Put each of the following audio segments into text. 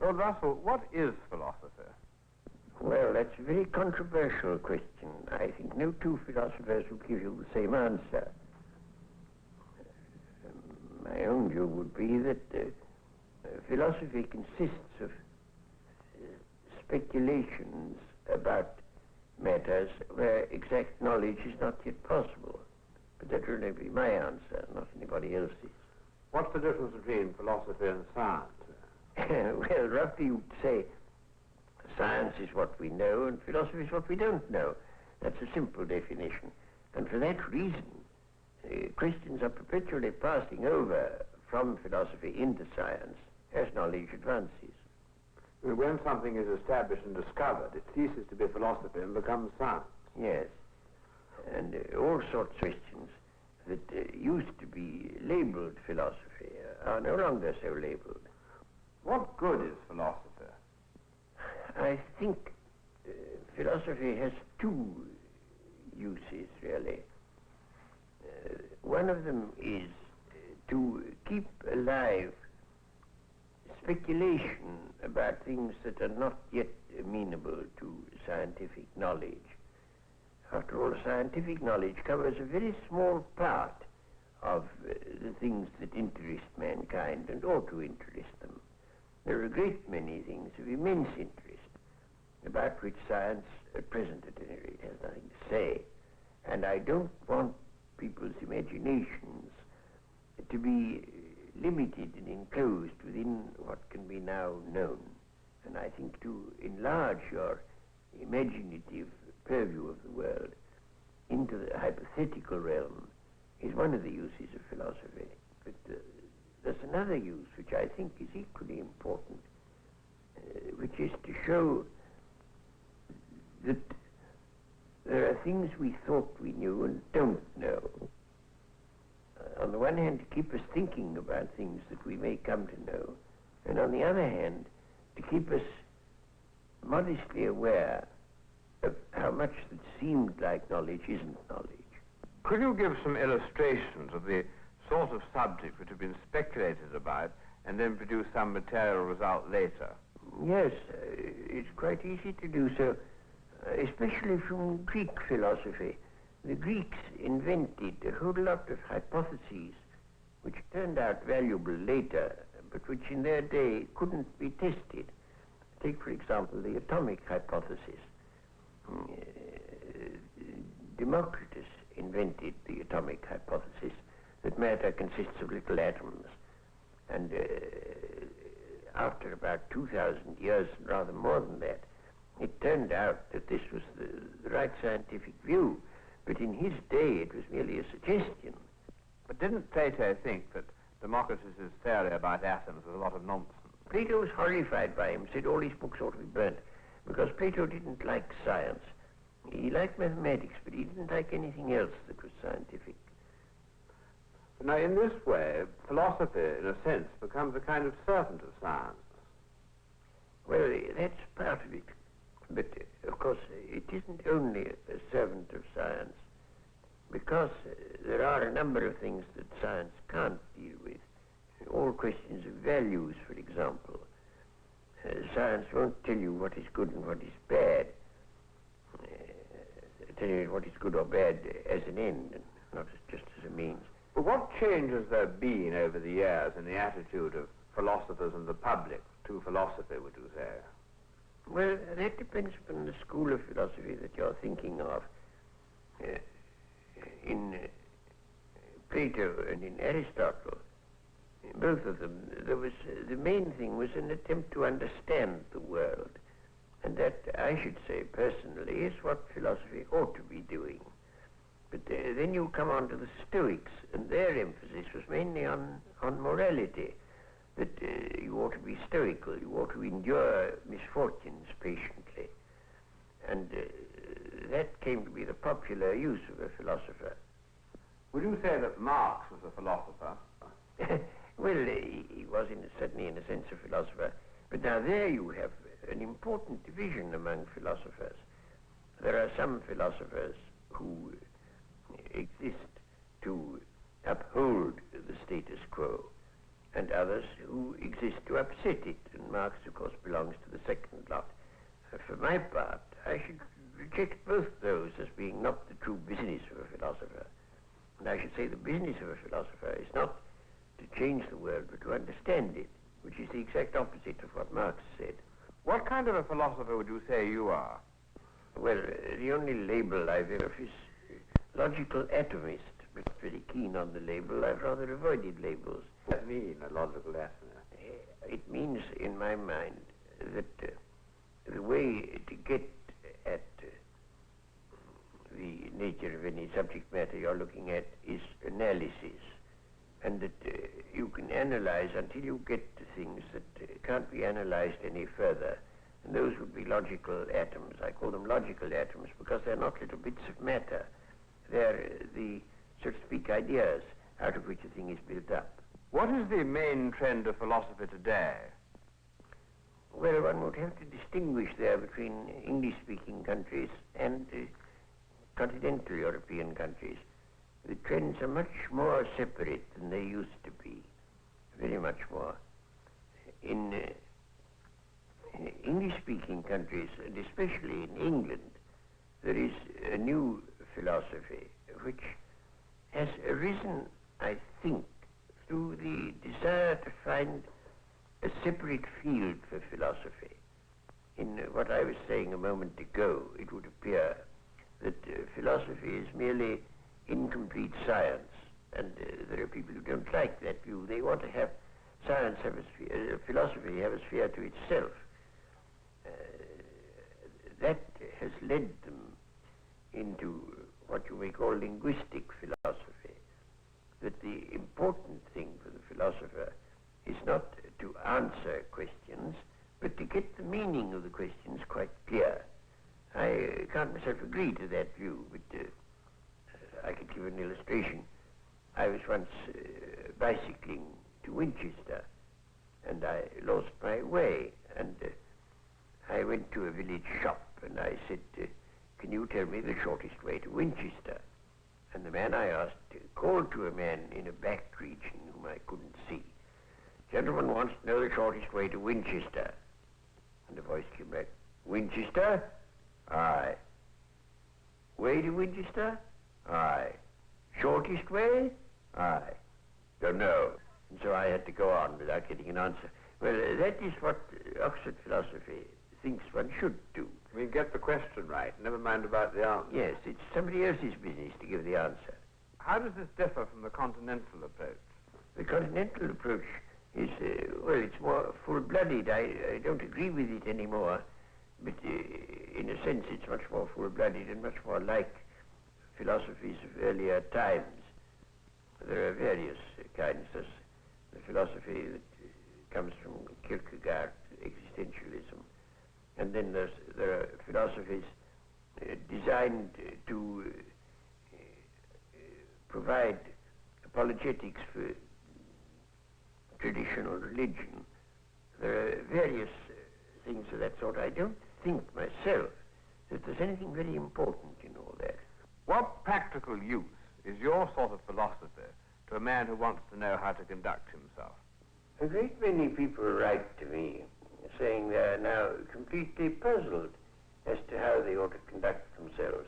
Lord Russell, what is philosophy? Well, that's a very controversial question. I think no two philosophers will give you the same answer. My own view would be that philosophy consists of speculations about matters where exact knowledge is not yet possible. But that will only be my answer, not anybody else's. What's the difference between philosophy and science? Well, roughly you'd say science is what we know and philosophy is what we don't know. That's a simple definition. And for that reason, Christians are perpetually passing over from philosophy into science as knowledge advances. When something is established and discovered, it ceases to be philosophy and becomes science. Yes. And all sorts of questions that used to be labeled philosophy are no longer so labeled. What good is philosophy? I think philosophy has two uses, really. One of them is to keep alive speculation about things that are not yet amenable to scientific knowledge. After all, scientific knowledge covers a very small part of the things that interest mankind and ought to interest them. There are a great many things of immense interest about which science, at present at any rate, has nothing to say. And I don't want people's imaginations to be limited and enclosed within what can be now known. And I think to enlarge your imaginative purview of the world into the hypothetical realm is one of the uses of philosophy. But there's another use which I think is equally important, which is to show that there are things we thought we knew and don't know. On the one hand, to keep us thinking about things that we may come to know, and on the other hand, to keep us modestly aware of how much that seemed like knowledge isn't knowledge. Could you give some illustrations of the sort of subject which have been speculated about and then produce some material result later? Yes, it's quite easy to do so, especially from Greek philosophy. The Greeks invented a whole lot of hypotheses which turned out valuable later, but which in their day couldn't be tested. Take, for example, the atomic hypothesis. Democritus invented the atomic hypothesis that matter consists of little atoms. And after about 2,000 years, rather more than that, it turned out that this was the right scientific view. But in his day, it was merely a suggestion. But didn't Plato think that Democritus's theory about atoms was a lot of nonsense? Plato was horrified by him, said all his books ought to be burnt, because Plato didn't like science. He liked mathematics, but he didn't like anything else that was scientific. Now, in this way, philosophy, in a sense, becomes a kind of servant of science. Well, that's part of it. But, of course, it isn't only a servant of science, because there are a number of things that science can't deal with. All questions of values, for example. Science won't tell you what is good and what is bad. Tell you what is good or bad as an end, and not just as a means. But what change has there been over the years in the attitude of philosophers and the public to philosophy, would you say? Well, that depends upon the school of philosophy that you're thinking of. In Plato and in Aristotle, both of them, the main thing was an attempt to understand the world. And that, I should say personally, is what philosophy ought to be doing. But then you come on to the Stoics, and their emphasis was mainly on morality. That you ought to be stoical, you ought to endure misfortunes patiently. And that came to be the popular use of a philosopher. Would you say that Marx was a philosopher? Well, he was certainly in a sense a philosopher. But now there you have an important division among philosophers. There are some philosophers who exist to uphold the status quo, and others who exist to upset it, and Marx, of course, belongs to the second lot. For my part, I should reject both those as being not the true business of a philosopher. And I should say the business of a philosopher is not to change the world, but to understand it, which is the exact opposite of what Marx said. What kind of a philosopher would you say you are? Well, the only label I've ever is logical atomist, but very keen on the label. I've rather avoided labels. What does that mean, a logical atomist? It means, in my mind, that the way to get at the nature of any subject matter you're looking at is analysis, and that you can analyze until you get to things that can't be analyzed any further. And those would be logical atoms. I call them logical atoms because they're not little bits of matter. They're the, so to speak, ideas out of which a thing is built up. What is the main trend of philosophy today? Well, one would have to distinguish there between English-speaking countries and continental European countries. The trends are much more separate than they used to be, very much more. In English-speaking countries, and especially in England, there is a new philosophy which has arisen, I think, through the desire to find a separate field for philosophy. In what I was saying a moment ago, it would appear that philosophy is merely incomplete science, and there are people who don't like that view. They want to have science have a sphere, philosophy have a sphere to itself. That has led them into what you may call linguistic philosophy, that the important thing for the philosopher is not to answer questions, but to get the meaning of the questions quite clear. I can't myself agree to that view, but I could give an illustration. I was once bicycling to Winchester, and I lost my way, and I went to a village shop, and I said, can you tell me the shortest way to Winchester? And the man I asked called to a man in a back region whom I couldn't see. Gentleman wants to know the shortest way to Winchester. And the voice came back, Winchester? Aye. Way to Winchester? Aye. Shortest way? Aye. Don't know. And so I had to go on without getting an answer. Well, that is what Oxford philosophy thinks one should do. We get the question right, never mind about the answer. Yes, it's somebody else's business to give the answer. How does this differ from the continental approach? The continental approach is, well, it's more full-blooded. I don't agree with it anymore, but in a sense it's much more full-blooded and much more like philosophies of earlier times. There are various kinds. There's the philosophy that comes from Kierkegaard, existentialism, and then there are philosophies designed to provide apologetics for traditional religion. There are various things of that sort. I don't think myself that there's anything very important in all that. What practical use is your sort of philosophy to a man who wants to know how to conduct himself? A great many people write to me saying they are now completely puzzled as to how they ought to conduct themselves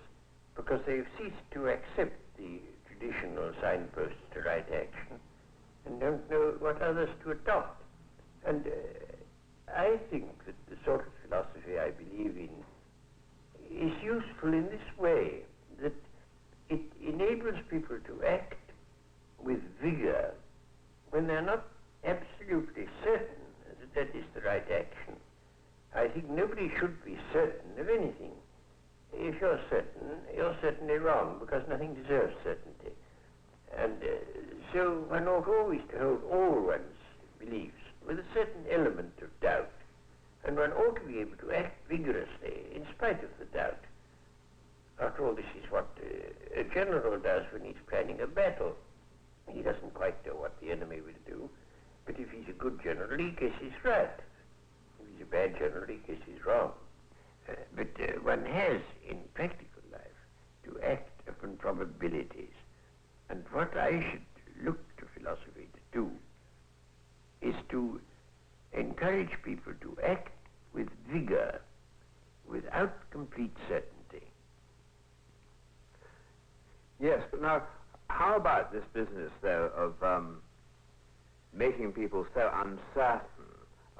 because they've ceased to accept the traditional signposts to right action and don't know what others to adopt. And I think that the sort of philosophy I believe in is useful in this way, that it enables people to act with vigor when they're not absolutely certain that that is the right action. I think nobody should be certain of anything. If you're certain, you're certainly wrong, because nothing deserves certainty. And so one ought always to hold all one's beliefs with a certain element of doubt, and one ought to be able to act vigorously in spite of the doubt. After all, this is what a general does when he's planning a battle. He doesn't quite know what the enemy will do, but if he's a good general, he guesses right. If he's a bad general, he guesses wrong. But one has, in practical life, to act upon probabilities. And what I should look to philosophy to do is to encourage people to act with vigor, without complete certainty. Yes, but now, how about this business, though, of making people so uncertain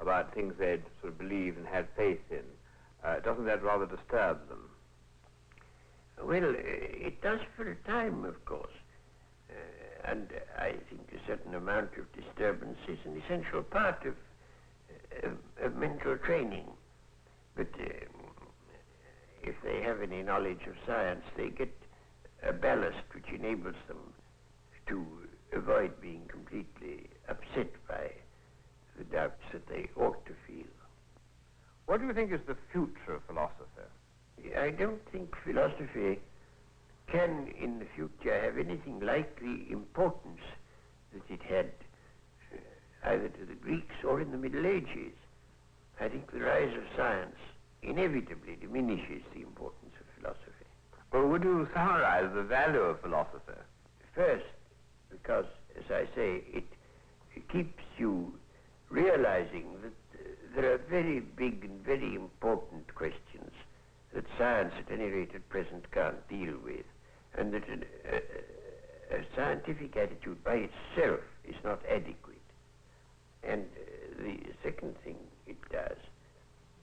about things they'd sort of believed and had faith in? Doesn't that rather disturb them? Well, it does for a time, of course. And I think a certain amount of disturbance is an essential part of mental training. But if they have any knowledge of science, they get a ballast which enables them to avoid being completely upset by the doubts that they ought to feel. What do you think is the future of philosophy? I don't think philosophy can in the future have anything like the importance that it had either to the Greeks or in the Middle Ages. I think the rise of science inevitably diminishes the importance of philosophy. Well, would you summarize the value of philosophy? First, because, as I say, it keeps you realizing that there are very big and very important questions that science, at any rate at present, can't deal with, and that a scientific attitude by itself is not adequate. And the second thing it does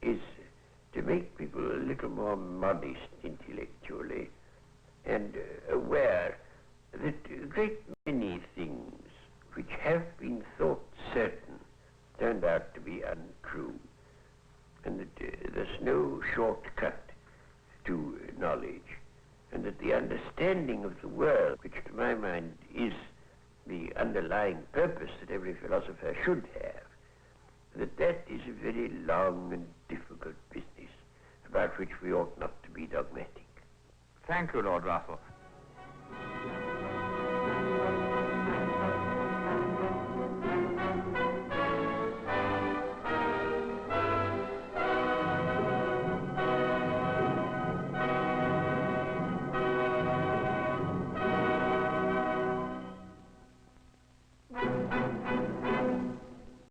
is to make people a little more modest intellectually and aware that a great many things which have been thought certain turned out to be untrue, and that there's no shortcut to knowledge, and that the understanding of the world, which to my mind is the underlying purpose that every philosopher should have, that is a very long and difficult business about which we ought not to be dogmatic. Thank you, Lord Russell.